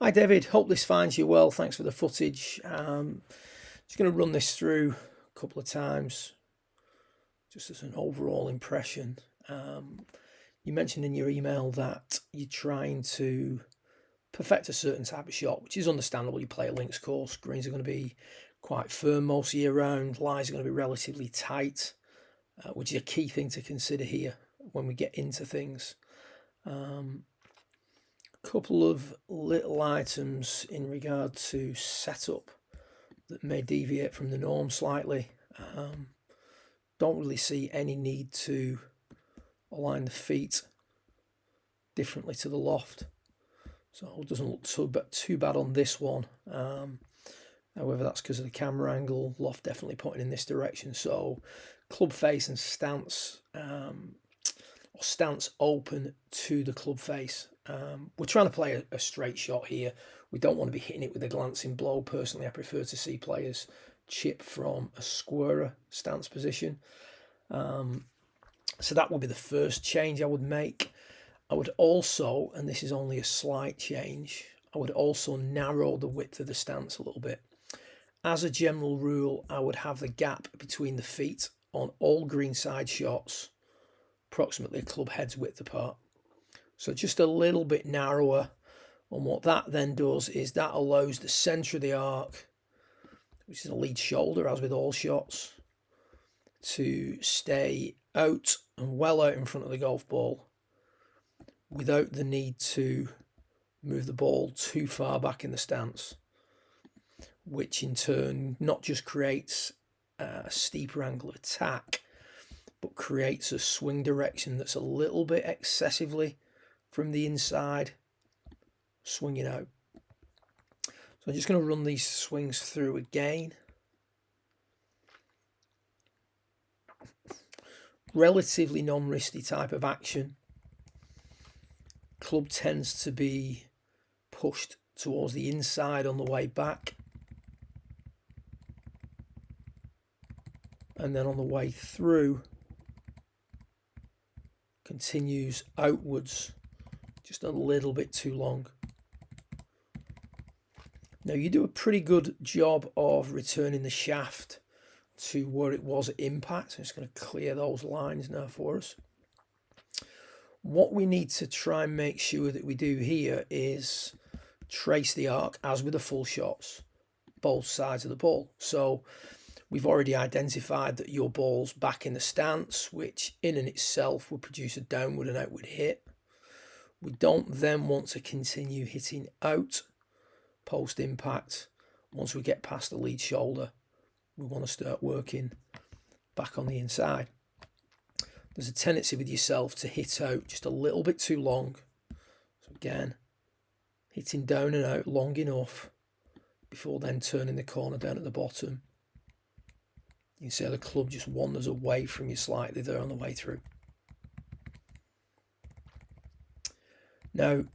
Hi David, hope this finds you well. Thanks for the footage. Just going to run this through a couple of times just as an overall impression. You mentioned in your email that you're trying to perfect a certain type of shot, which is understandable. You play a links course, greens are going to be quite firm most year round, lies are going to be relatively tight, which is a key thing to consider here when we get into things. Couple of little items in regard to setup that may deviate from the norm slightly. Don't really see any need to align the feet differently to the loft, so it doesn't look too bad on this one. However, that's because of the camera angle. Loft definitely pointing in this direction, so club face and stance, or stance open to the club face. We're trying to play a straight shot here. We don't want to be hitting it with a glancing blow. Personally, I prefer to see players chip from a squarer stance position. So that would be the first change I would make. I would also, and this is only a slight change, I would also narrow the width of the stance a little bit. As a general rule, I would have the gap between the feet on all greenside shots approximately a club head's width apart. So just a little bit narrower. And what that then does is that allows the centre of the arc, which is the lead shoulder, as with all shots, to stay out and well out in front of the golf ball without the need to move the ball too far back in the stance, which in turn not just creates a steeper angle of attack, but creates a swing direction that's a little bit excessively from the inside swinging out. So I'm just going to run these swings through again. Relatively non-risky type of action. Club tends to be pushed towards the inside on the way back, and then on the way through continues outwards just a little bit too long. Now you do a pretty good job of returning the shaft to where it was at impact. I'm just going to clear those lines now for us. What we need to try and make sure that we do here is trace the arc, as with the full shots, both sides of the ball. So we've already identified that your ball's back in the stance, which in and itself will produce a downward and outward hit. We don't then want to continue hitting out post impact. Once we get past the lead shoulder, we want to start working back on the inside. There's a tendency with yourself to hit out just a little bit too long. So again, hitting down and out long enough before then turning the corner down at the bottom. You can see how the club just wanders away from you slightly there on the way through. Now,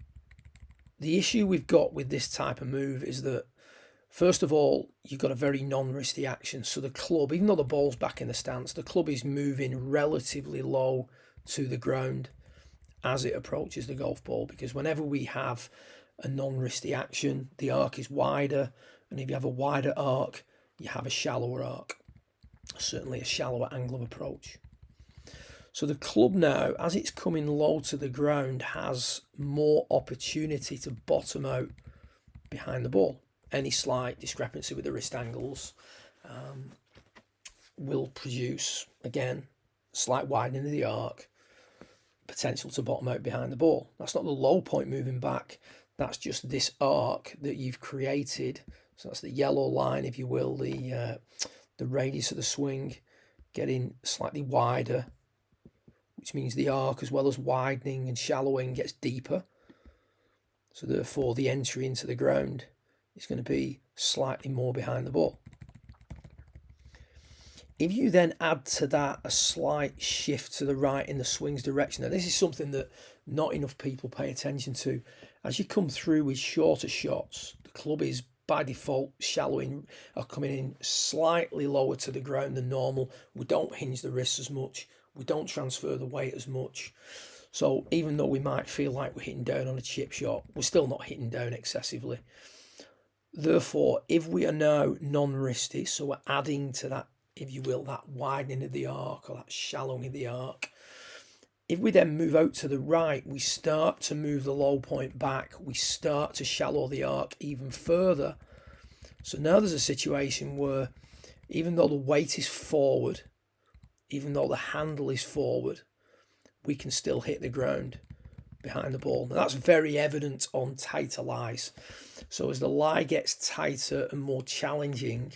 the issue we've got with this type of move is that, first of all, you've got a very non-risky action. So the club, even though the ball's back in the stance, the club is moving relatively low to the ground as it approaches the golf ball, because whenever we have a non-risky action, the arc is wider, and if you have a wider arc, you have a shallower arc, certainly a shallower angle of approach. So the club now, as it's coming low to the ground, has more opportunity to bottom out behind the ball. Any slight discrepancy with the wrist angles will produce, again, slight widening of the arc, potential to bottom out behind the ball. That's not the low point moving back. That's just this arc that you've created. So that's the yellow line, if you will, the radius of the swing getting slightly wider, which means the arc, as well as widening and shallowing, gets deeper. So therefore the entry into the ground is going to be slightly more behind the ball. If you then add to that a slight shift to the right in the swing's direction, now this is something that not enough people pay attention to. As you come through with shorter shots, the club is by default shallowing or coming in slightly lower to the ground than normal. We don't hinge the wrists as much. We don't transfer the weight as much. So even though we might feel like we're hitting down on a chip shot, we're still not hitting down excessively. Therefore, if we are now non-wristy, so we're adding to that, if you will, that widening of the arc or that shallowing of the arc, if we then move out to the right, we start to move the low point back. We start to shallow the arc even further. So now there's a situation where even though the weight is forward, even though the handle is forward, we can still hit the ground behind the ball. Now that's very evident on tighter lies. So as the lie gets tighter and more challenging,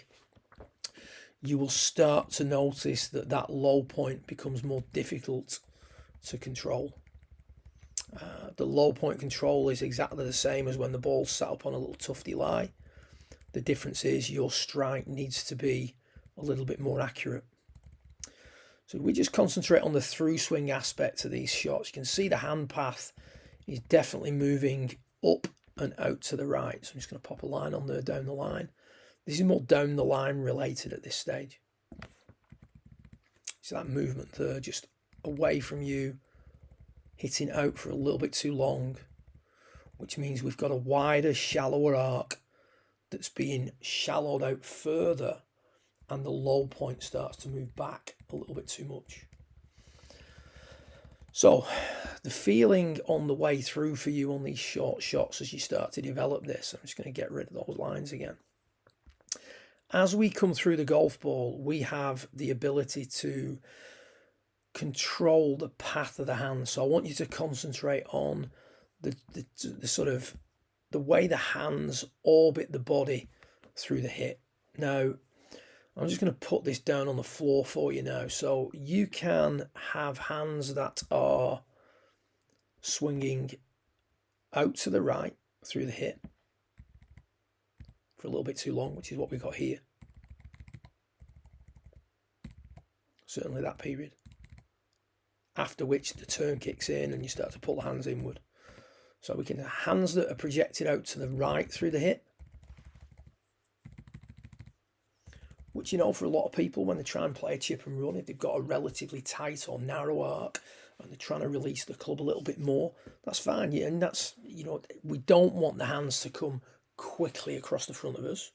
you will start to notice that that low point becomes more difficult to control. The low point control is exactly the same as when the ball's sat up on a little tufty lie. The difference is your strike needs to be a little bit more accurate. So we just concentrate on the through swing aspect of these shots. You can see the hand path is definitely moving up and out to the right. So I'm just going to pop a line on there down the line. This is more down the line related at this stage. So that movement there, just away from you, hitting out for a little bit too long, which means we've got a wider, shallower arc that's being shallowed out further, and the low point starts to move back a little bit too much. So the feeling on the way through for you on these short shots as you start to develop this, I'm just going to get rid of those lines again. As we come through the golf ball, we have the ability to control the path of the hand. So I want you to concentrate on the sort of the way the hands orbit the body through the hit. Now, I'm just going to put this down on the floor for you now. So you can have hands that are swinging out to the right through the hit for a little bit too long, which is what we've got here. Certainly that period. After which the turn kicks in and you start to pull the hands inward. So we can have hands that are projected out to the right through the hit, which, you know, for a lot of people when they try and play a chip and run, if they've got a relatively tight or narrow arc and they're trying to release the club a little bit more, that's fine. Yeah, and that's, you know, we don't want the hands to come quickly across the front of us,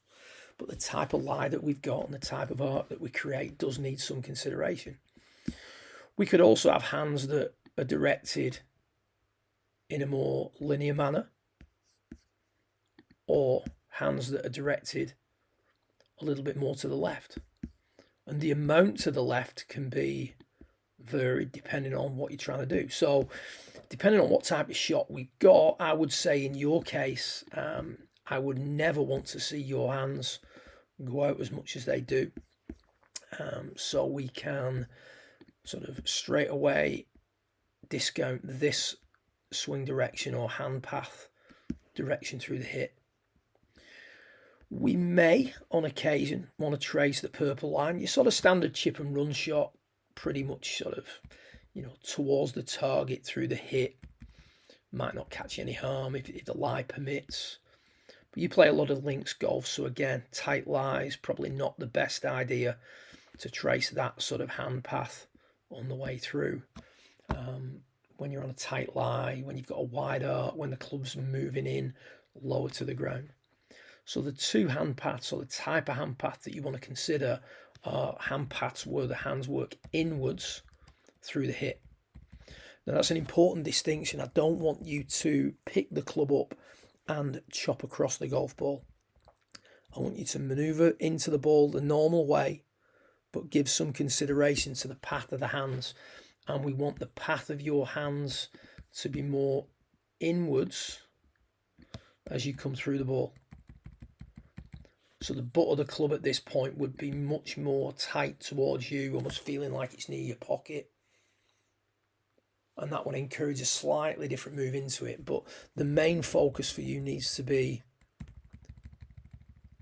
but the type of lie that we've got and the type of arc that we create does need some consideration. We could also have hands that are directed in a more linear manner, or hands that are directed a little bit more to the left. And the amount to the left can be varied depending on what you're trying to do. So depending on what type of shot we've got, I would say in your case, I would never want to see your hands go out as much as they do. So we can sort of straight away discount this swing direction or hand path direction through the hit. We may, on occasion, want to trace the purple line. Your sort of standard chip and run shot, pretty much sort of, you know, towards the target through the hit. Might not catch any harm if the lie permits. But you play a lot of links golf, so again, tight lies, probably not the best idea to trace that sort of hand path on the way through. When you're on a tight lie, when you've got a wide arc, when the club's moving in lower to the ground. So the two hand paths, or the type of hand path that you want to consider, are hand paths where the hands work inwards through the hit. Now that's an important distinction. I don't want you to pick the club up and chop across the golf ball. I want you to maneuver into the ball the normal way, but give some consideration to the path of the hands. And we want the path of your hands to be more inwards as you come through the ball. So the butt of the club at this point would be much more tight towards you, almost feeling like it's near your pocket. And that would encourage a slightly different move into it. But the main focus for you needs to be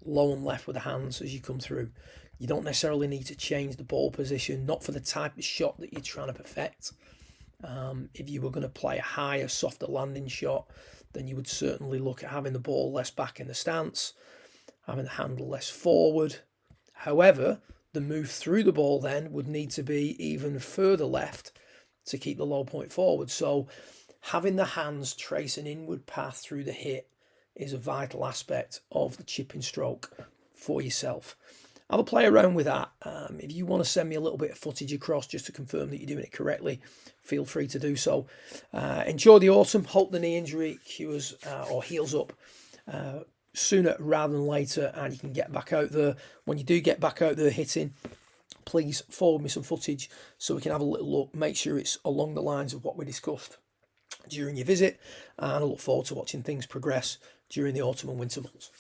low and left with the hands as you come through. You don't necessarily need to change the ball position, not for the type of shot that you're trying to perfect. If you were going to play a higher, softer landing shot, then you would certainly look at having the ball less back in the stance, having the handle less forward. However, the move through the ball then would need to be even further left to keep the low point forward. So having the hands trace an inward path through the hit is a vital aspect of the chipping stroke for yourself. Have a play around with that. If you want to send me a little bit of footage across just to confirm that you're doing it correctly, feel free to do so. Enjoy the autumn. Hope the knee injury cures or heals up sooner rather than later, and you can get back out there. When you do get back out there hitting, please forward me some footage so we can have a little look. Make sure it's along the lines of what we discussed during your visit, and I look forward to watching things progress during the autumn and winter months.